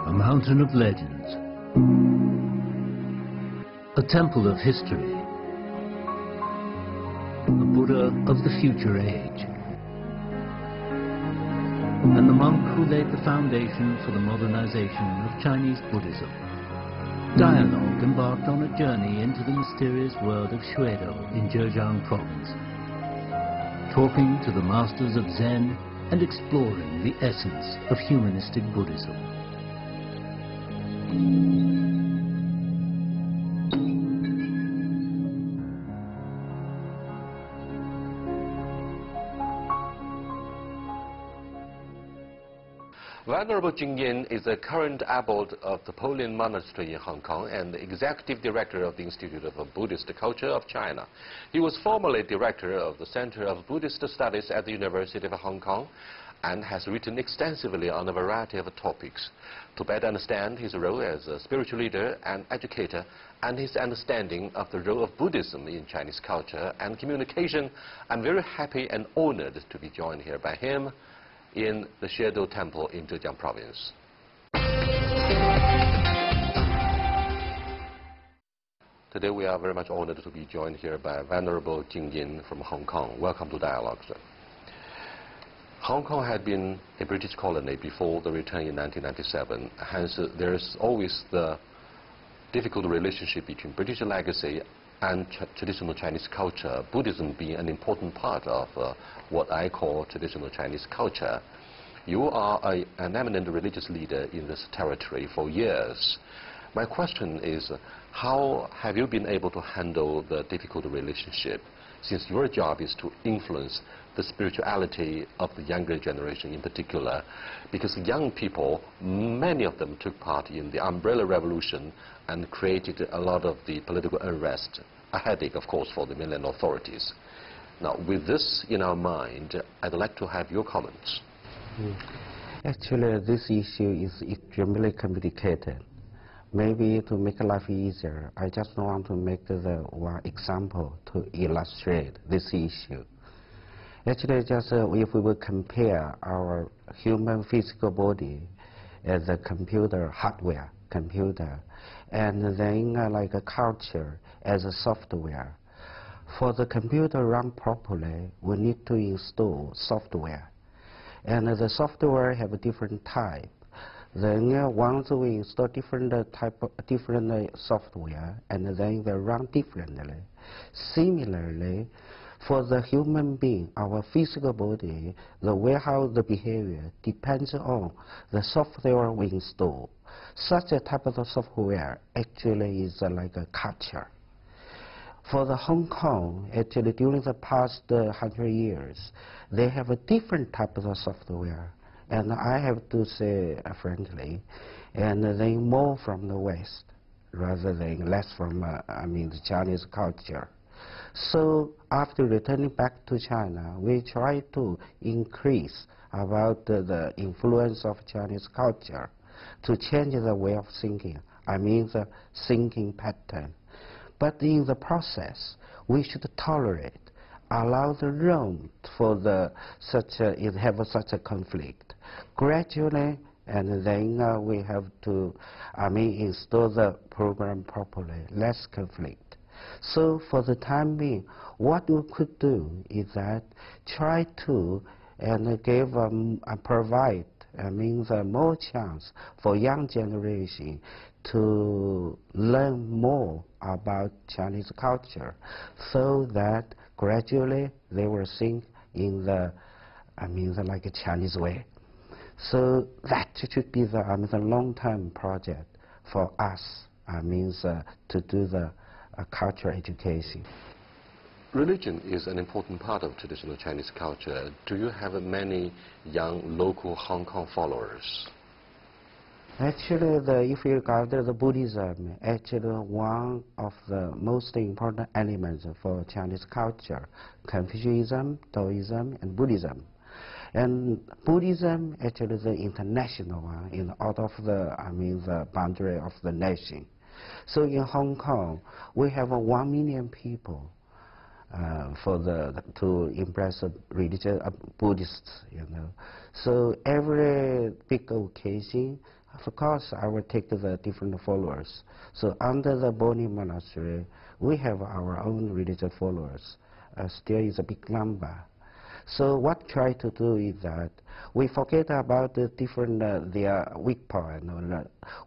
a mountain of legends, a temple of history, a Buddha of the future age, and the monk who laid the foundation for the modernization of Chinese Buddhism. Dialogue embarked on a journey into the mysterious world of Shuedo in Zhejiang province, talking to the masters of Zen and exploring the essence of humanistic Buddhism. Venerable Jing Yin is the current abbot of the Po Lin Monastery in Hong Kong and the executive director of the Institute of Buddhist Culture of China. He was formerly director of the Center of Buddhist Studies at the University of Hong Kong and has written extensively on a variety of topics. To better understand his role as a spiritual leader and educator and his understanding of the role of Buddhism in Chinese culture and communication, I'm very happy and honored to be joined here by him in the Shuedo Temple in Zhejiang province. Today we are very much honored to be joined here by Venerable Jing Yin from Hong Kong. Welcome to Dialogue, sir. Hong Kong had been a British colony before the return in 1997, hence there is always the difficult relationship between British legacy and traditional Chinese culture, Buddhism being an important part of what I call traditional Chinese culture. You are an eminent religious leader in this territory for years. My question is, how have you been able to handle the difficult relationship, since your job is to influence the spirituality of the younger generation in particular, because young people, many of them took part in the umbrella revolution and created a lot of the political unrest, a headache, of course, for the mainland authorities. Now, with this in our mind, I'd like to have your comments. Actually, this issue is extremely complicated. Maybe to make life easier, I just want to make the one example to illustrate this issue. Actually, just if we will compare our human physical body as a computer hardware, and then like a culture as a software. For the computer run properly, we need to install software. And the software have a different type. Then once we install different software, and then they run differently. Similarly, for the human being, our physical body, the way how the behavior depends on the software we install. Such a type of software actually is like a culture. For the Hong Kong, actually during the past 100 years, they have a different type of software. And I have to say frankly, and they more from the West rather than less from, the Chinese culture. So after returning back to China, we try to increase about the influence of Chinese culture to change the way of thinking, the thinking pattern. But in the process, we should tolerate, allow the room for such a conflict. Gradually, and then we have to, install the program properly, less conflict. So for the time being, what we could do is that try to give provide more chance for young generation to learn more about Chinese culture, so that gradually they will think in the like a Chinese way. So that should be the long-term project for us. To do the culture education. Religion is an important part of traditional Chinese culture. Do you have many young local Hong Kong followers? Actually, if you regard the Buddhism, actually one of the most important elements for Chinese culture, Confucianism, Taoism, and Buddhism. And Buddhism actually is the international one, out of the boundary of the nation. So in Hong Kong, we have 1 million people to embrace religious Buddhists, So every big occasion, Of course, I will take the different followers. So under the Po Lin Monastery, we have our own religious followers. Still is a big number. So what we try to do is that we forget about the different their weak point.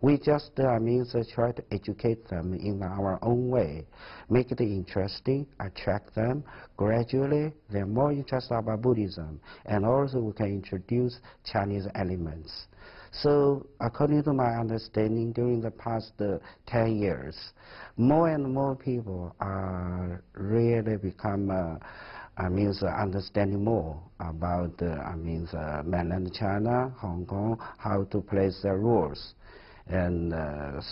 We just try to educate them in our own way, make it interesting, attract them. Gradually, they're more interested about Buddhism, and also we can introduce Chinese elements. So according to my understanding, during the past 10 years, more and more people are really become understanding more about mainland China, Hong Kong, how to place their rules. And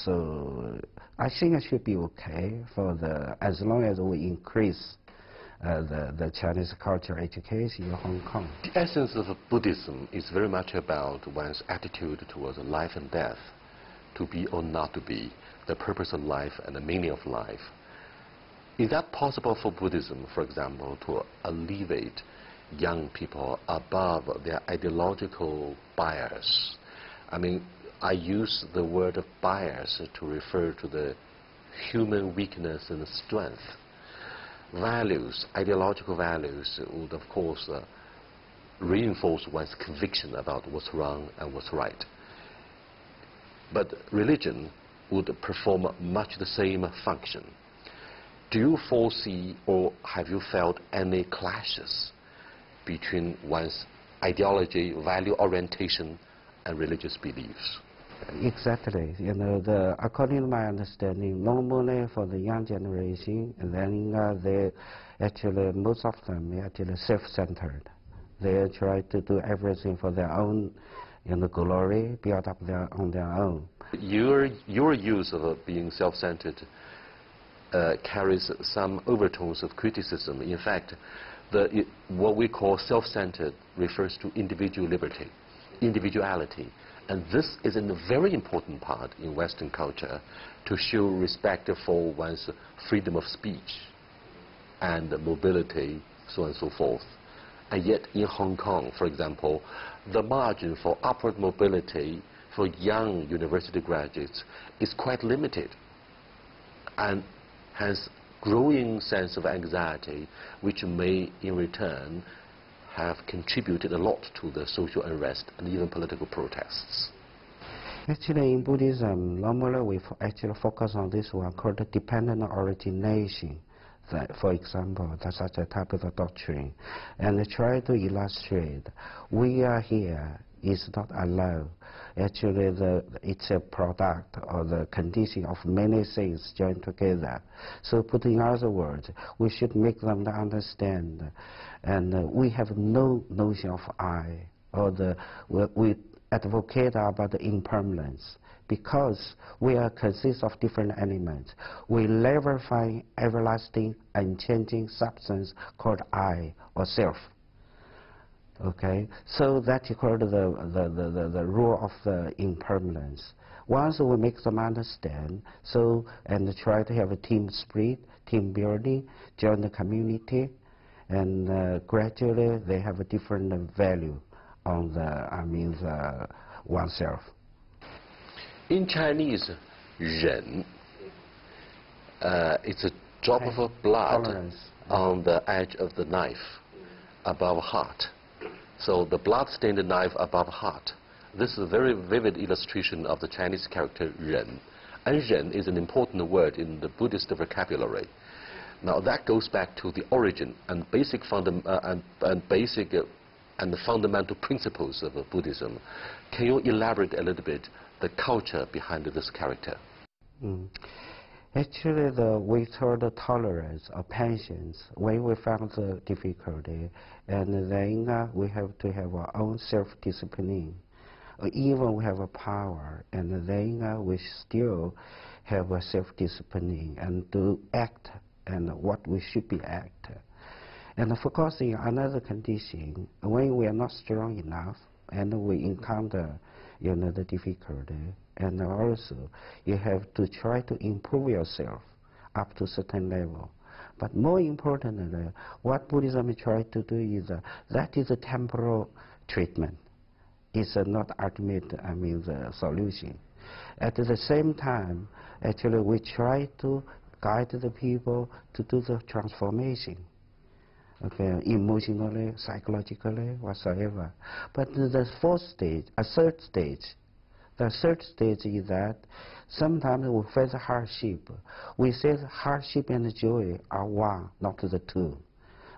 so I think it should be okay for as long as we increase the Chinese culture education in Hong Kong. The essence of Buddhism is very much about one's attitude towards life and death, to be or not to be, the purpose of life and the meaning of life. Is that possible for Buddhism, for example, to alleviate young people above their ideological bias? I mean, I use the word of bias to refer to the human weakness and strength. Values, ideological values, would of course reinforce one's conviction about what's wrong and what's right. But religion would perform much the same function. Do you foresee or have you felt any clashes between one's ideology, value orientation, and religious beliefs? Exactly. According to my understanding, normally for the young generation, then most of them are actually self-centered. They try to do everything for their own glory, build up on their own. Your use of being self-centered carries some overtones of criticism. In fact, what we call self-centered refers to individual liberty, individuality. And this is a very important part in Western culture to show respect for one's freedom of speech and mobility, so on and so forth. And yet in Hong Kong, for example, the margin for upward mobility for young university graduates is quite limited, and has growing sense of anxiety, which may in return have contributed a lot to the social unrest and even political protests. Actually, in Buddhism, normally we actually focus on this one called the dependent origination. For example, that's such a type of a doctrine. And try to illustrate, we are here is not alone. Actually, it's a product or the condition of many things joined together. So put in other words, we should make them understand. And we have no notion of I, or we advocate about the impermanence. Because we are consist of different elements, we never find everlasting, unchanging substance called I or self. Okay, so that's called the rule of the impermanence. Once we make them understand, and try to have a team spirit, team building, join the community, and gradually they have a different value on oneself. In Chinese, 忍, it's a drop of blood tolerance on the edge of the knife above heart. So the blood-stained knife above heart. This is a very vivid illustration of the Chinese character 忍. And 忍 is an important word in the Buddhist vocabulary. Now that goes back to the origin and basic and the fundamental principles of Buddhism. Can you elaborate a little bit the culture behind this character? Actually, we told the tolerance or patience when we found the difficulty, and then we have to have our own self-discipline. Even we have a power, and then we still have a self-discipline and to act and what we should be act. And of course, in another condition, when we are not strong enough and we encounter the difficulty, and also you have to try to improve yourself up to a certain level. But more importantly, what Buddhism tries to do is that is a temporal treatment. is not ultimate, the solution. At the same time, actually, we try to guide the people to do the transformation, okay, emotionally, psychologically, whatsoever. But the third stage is that sometimes we face hardship. We say hardship and joy are one, not the two.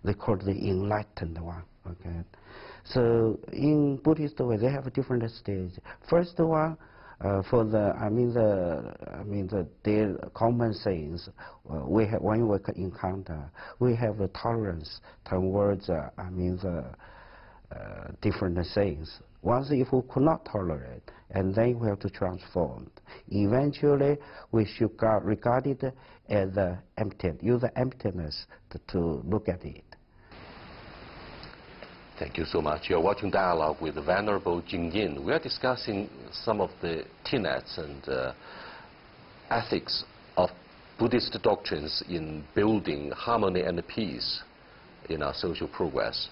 They call it the enlightened one. Okay. So in Buddhist way, they have a different stage. First one, for the common things, we have when we encounter, we have a tolerance towards different things. Once if we could not tolerate, and then we have to transform. Eventually, we should regard it as empty. Use the emptiness to look at it. Thank you so much. You're watching Dialogue with the Venerable Jing Yin. We are discussing some of the tenets and ethics of Buddhist doctrines in building harmony and peace in our social progress.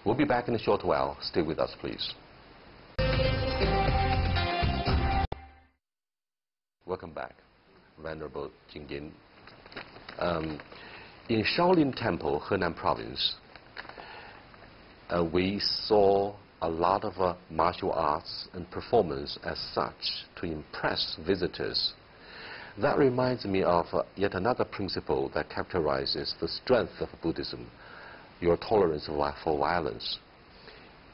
We'll be back in a short while. Stay with us, please. Welcome back, Venerable Jing Yin. In Shaolin Temple, Henan Province, we saw a lot of martial arts and performance as such to impress visitors. That reminds me of yet another principle that characterizes the strength of Buddhism, your tolerance for violence.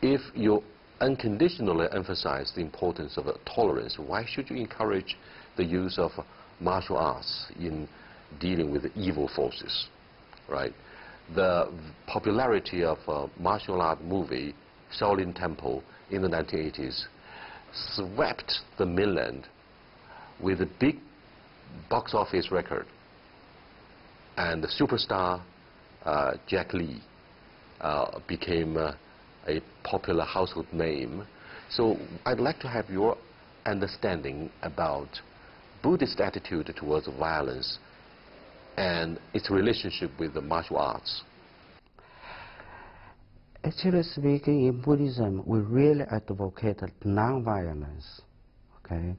If you unconditionally emphasize the importance of tolerance, why should you encourage the use of martial arts in dealing with evil forces, right? The popularity of a martial art movie, Shaolin Temple, in the 1980s, swept the mainland with a big box office record. And the superstar Jack Lee became a popular household name. So I'd like to have your understanding about Buddhist attitude towards violence and its relationship with the martial arts. Actually speaking, in Buddhism, we really advocate non-violence. Okay,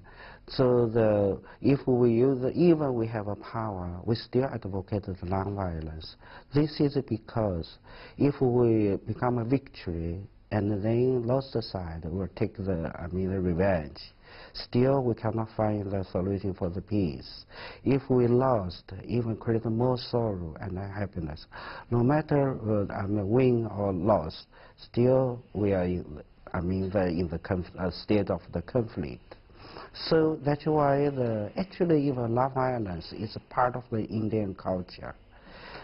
so if we use, even we have a power, we still advocate non-violence. This is because if we become a victory and then lost side will take the revenge, still we cannot find the solution for the peace. If we lost, even create more sorrow and unhappiness. No matter win or loss, still we are in the state of the conflict. So that's why actually even non-violence is a part of the Indian culture.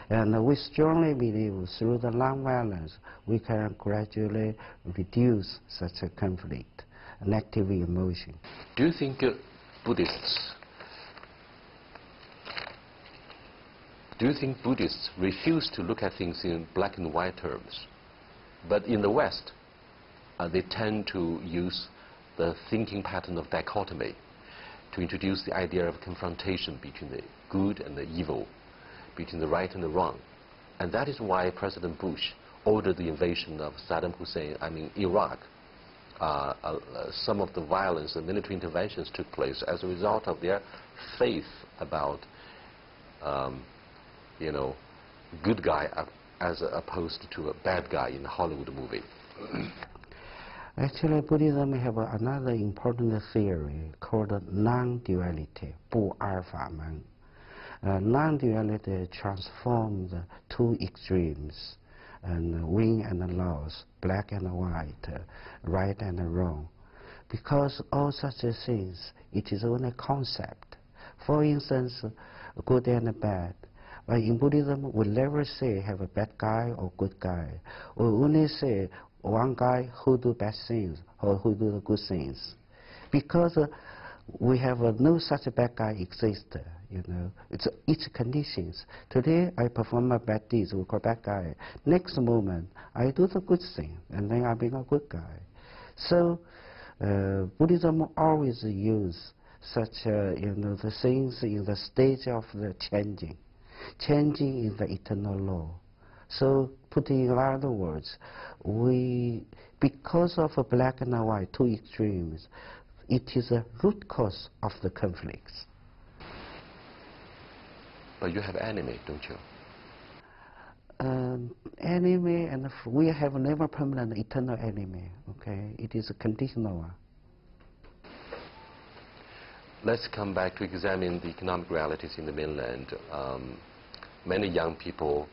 And we strongly believe through the non-violence we can gradually reduce such a conflict, negative emotion. Do you think Buddhists refuse to look at things in black and white terms? But in the West, they tend to use the thinking pattern of dichotomy to introduce the idea of confrontation between the good and the evil, between the right and the wrong. And that is why President Bush ordered the invasion of Saddam Hussein, Iraq. Some of the violence and military interventions took place as a result of their faith about, good guy as opposed to a bad guy in a Hollywood movie. Actually, Buddhism have another important theory called non-duality, 不二法门. Non-duality transforms two extremes, and win and loss, black and white, right and wrong. Because all such things, it is only a concept. For instance, good and bad. But in Buddhism, we never say have a bad guy or good guy. We only say one guy who do bad things or who do the good things. Because we have no such bad guy exist. It's conditions. Today I perform a bad deeds, we call bad guy. Next moment I do the good thing, and then I become a good guy. So Buddhism always use such the things in the stage of the changing. Changing is the eternal law. So, putting in other words, because of a black and white, two extremes, it is a root cause of the conflicts. But you have enemy, don't you? Enemy, and we have never permanent eternal enemy, okay? It is a conditional one. Let's come back to examine the economic realities in the mainland. Many young people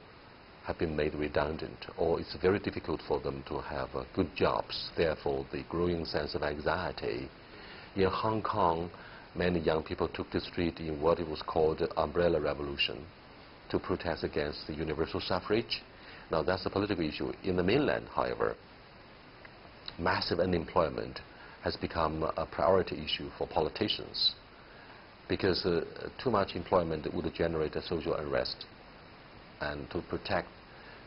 have been made redundant, or it's very difficult for them to have good jobs. Therefore, the growing sense of anxiety. In Hong Kong, many young people took the street in what it was called the umbrella revolution to protest against the universal suffrage. Now, that's a political issue. In the mainland, however, massive unemployment has become a priority issue for politicians, because too much employment would generate a social unrest. And to protect,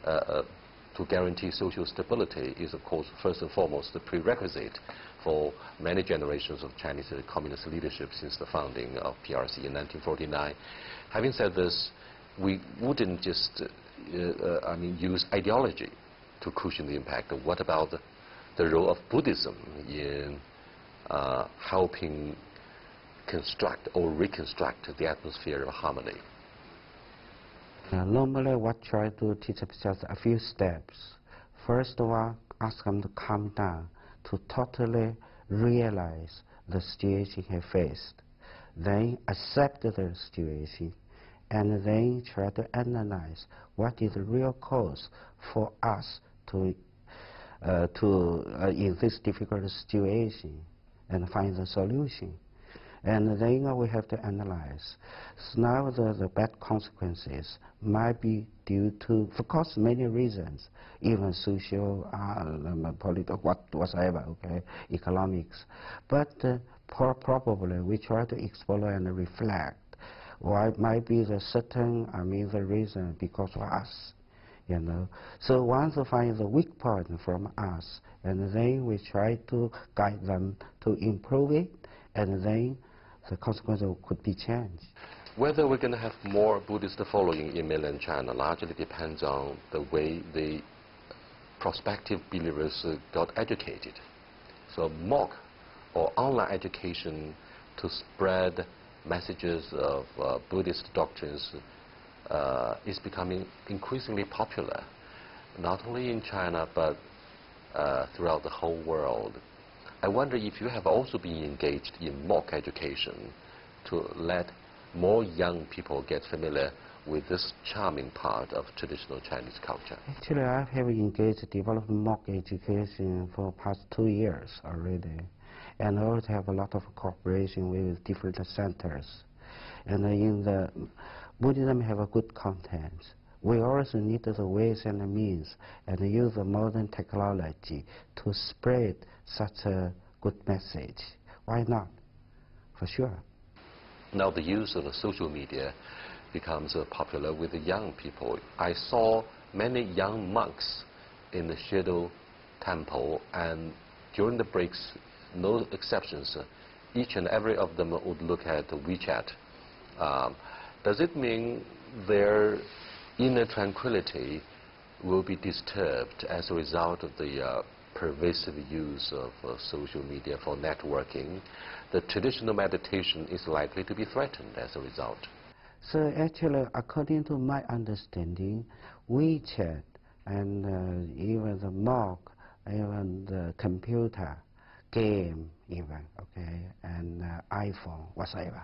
to guarantee social stability is, of course, first and foremost the prerequisite for many generations of Chinese communist leadership since the founding of PRC in 1949. Having said this, we wouldn't just use ideology to cushion the impact. What about the role of Buddhism in helping construct or reconstruct the atmosphere of harmony? Normally, what try to teach is just a few steps. First of all, ask them to calm down, to totally realize the situation he faced. Then accept the situation, and then try to analyze what is the real cause for us to in this difficult situation, and find the solution. And then we have to analyze. So now the bad consequences might be due to, of course, many reasons, even social, political, whatever, okay, economics. But probably we try to explore and reflect why might be the certain, the reason because of us, you know. So once we find the weak point from us, and then we try to guide them to improve it, and then the consequences could be changed. Whether we're going to have more Buddhist following in mainland China largely depends on the way the prospective believers got educated. So MOOC, or online education to spread messages of Buddhist doctrines, is becoming increasingly popular, not only in China but throughout the whole world. I wonder if you have also been engaged in MOOC education to let more young people get familiar with this charming part of traditional Chinese culture. Actually, I have engaged developing MOOC education for past 2 years already, and I also have a lot of cooperation with different centers. And in the Buddhism have a good content. We also need the ways and the means and use the modern technology to spread such a good message. Why not? For sure. Now the use of social media becomes popular with the young people. I saw many young monks in the Shadow Temple, and during the breaks, no exceptions, each and every of them would look at WeChat. Does it mean their inner tranquility will be disturbed as a result of the pervasive use of social media for networking? The traditional meditation is likely to be threatened as a result. So actually, according to my understanding, WeChat and even the MOOC, even the computer, game even, okay, and iPhone, whatever,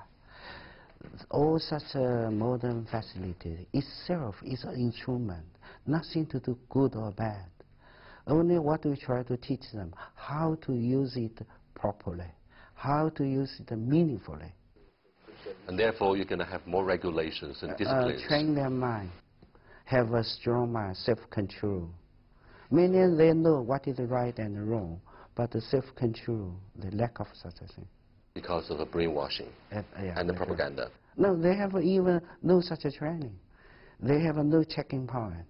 all such modern facilities itself is an instrument, nothing to do good or bad. Only what we try to teach them, how to use it properly, how to use it meaningfully. And therefore you're going to have more regulations and disciplines. Train their mind, have a strong mind, self-control. Meaning they know what is right and wrong, but the self-control, the lack of such a thing. Because of the brainwashing and the propaganda. No, they have even no such a training. They have no checking point.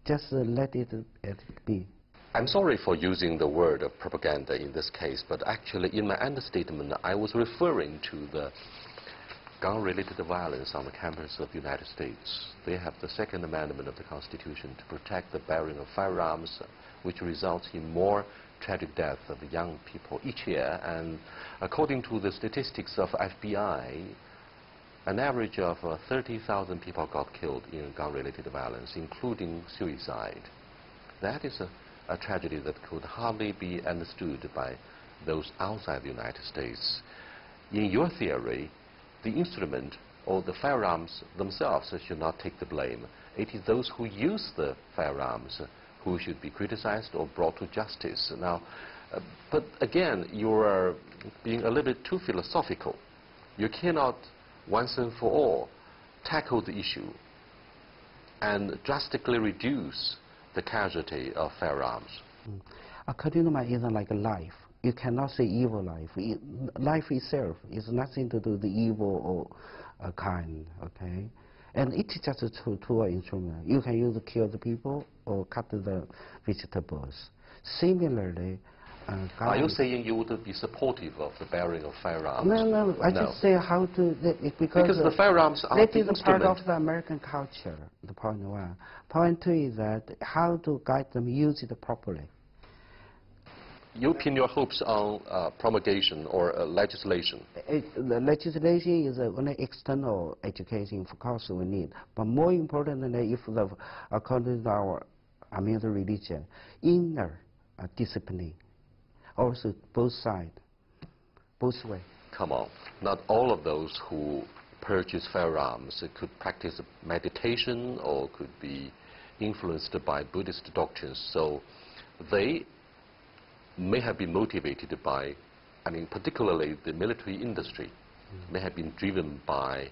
Just let it be. I'm sorry for using the word of propaganda in this case, but actually in my understatement I was referring to the gun-related violence on the campus of the United States. They have the Second Amendment of the Constitution to protect the bearing of firearms, which results in more tragic deaths of young people each year. And according to the statistics of FBI, an average of 30,000 people got killed in gun-related violence, including suicide. That is a tragedy that could hardly be understood by those outside the United States. In your theory, the instrument or the firearms themselves should not take the blame. It is those who use the firearms who should be criticized or brought to justice. Now, but again, you are being a little bit too philosophical. You cannot, once and for all, tackle the issue and drastically reduce the casualty of firearms. According to my ism, like life, you cannot say evil life. Life itself is nothing to do with the evil or kind, okay? And it is just a tool instrument. You can use to kill the people or cut the vegetables. Similarly, are you saying you would be supportive of the bearing of firearms? No, I just say how to, because the firearms are that the is instrument. part of the American culture, the point one. Point two is that how to guide them use it properly. You pin your hopes on promulgation or legislation. The legislation is only external education, of course, we need. But more importantly, if according to our the religion, inner discipline, also both sides, both ways. Come on, not all of those who purchase firearms could practice meditation or could be influenced by Buddhist doctrines. So they may have been motivated by, particularly the military industry, may have been driven by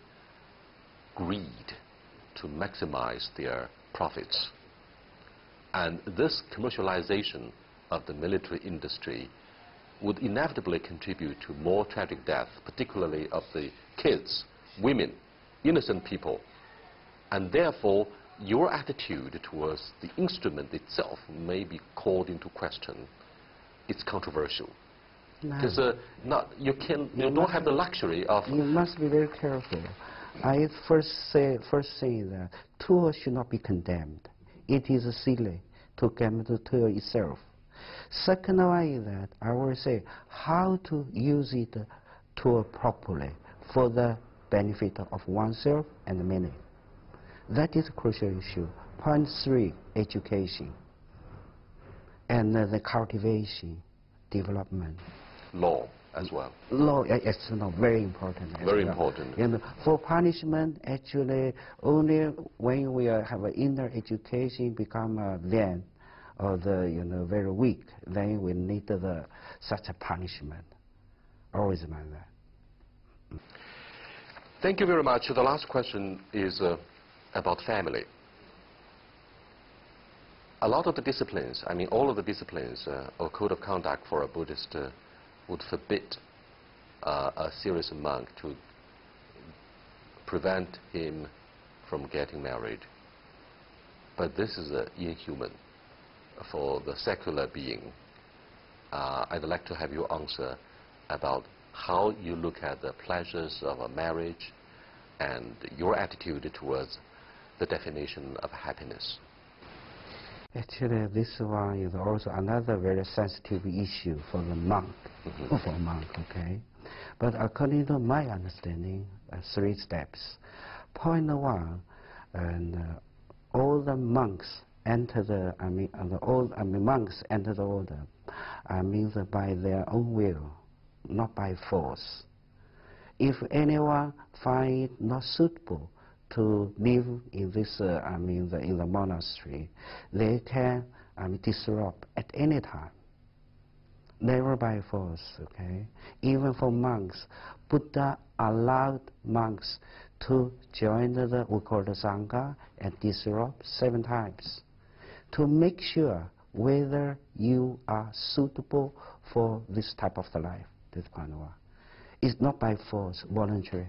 greed to maximize their profits. And this commercialization of the military industry would inevitably contribute to more tragic deaths, particularly of the kids, women, innocent people. And therefore, your attitude towards the instrument itself may be called into question. It's controversial. Because you don't have the luxury of... You must be very careful. I first say that tool should not be condemned. It is silly to condemn the tool itself. Second one is that I will say how to use it tool properly for the benefit of oneself and many. That is a crucial issue. Point three, education. And the cultivation, development. Law as well. Law, yes, no, very important. Very important. And for punishment, actually, only when we have an inner education become then, or very weak, then we need such a punishment. Always mind that. Thank you very much. The last question is about family. A lot of the disciplines, all of the disciplines or code of conduct for a Buddhist would forbid a serious monk to prevent him from getting married. But this is inhuman for the secular being. I'd like to have you answer about how you look at the pleasures of a marriage and your attitude towards the definition of happiness. Actually, this one is also another very sensitive issue for the monk, for a monk, okay? But according to my understanding, 3 steps. Point one, all the monks enter monks enter the order, by their own will, not by force. If anyone find it not suitable to live in this, in the monastery, they can disrupt at any time, never by force, okay? Even for monks, Buddha allowed monks to join we call the Sangha and disrupt 7 times to make sure whether you are suitable for this type of the life, this kind of one. It's not by force, voluntary.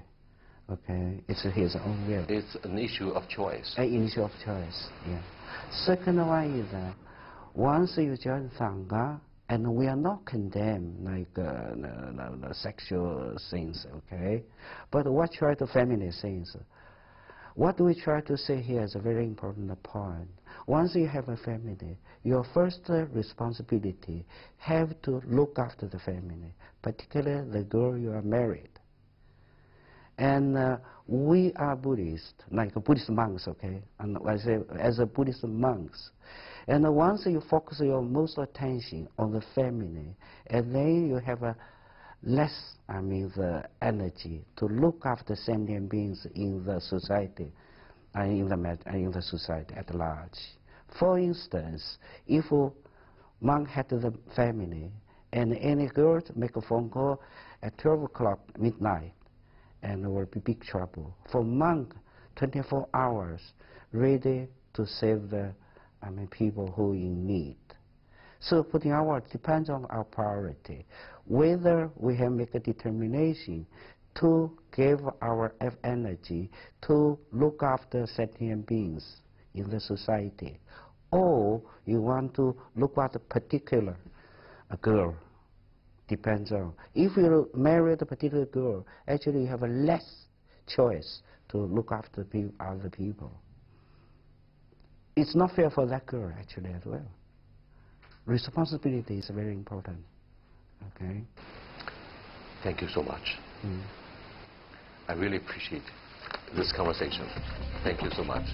Okay, it's his own will. It's an issue of choice. An issue of choice, yeah. Second one is that once you join Sangha, And we are not condemned like the sexual things, okay? But what try to feminist things? What we try to say here is a very important point. Once you have a family, your first responsibility have to look after the family, particularly the girl you are married. And we are Buddhists, like Buddhist monks, okay? And I say as a Buddhist monks. And once you focus your most attention on the family, and then you have a less, the energy to look after sentient beings in the society, and in the society at large. For instance, if a monk had the family, and any girl make a phone call at 12 o'clock midnight, and there will be big trouble. For monk, 24 hours, ready to save the people who in need. So putting our depends on our priority. Whether we have make a determination to give our energy to look after sentient beings in the society, or you want to look at a particular girl, depends on. If you marry a particular girl, actually you have a less choice to look after other people. It's not fair for that girl actually as well. Responsibility is very important. Okay. Thank you so much. I really appreciate this conversation. Thank you so much.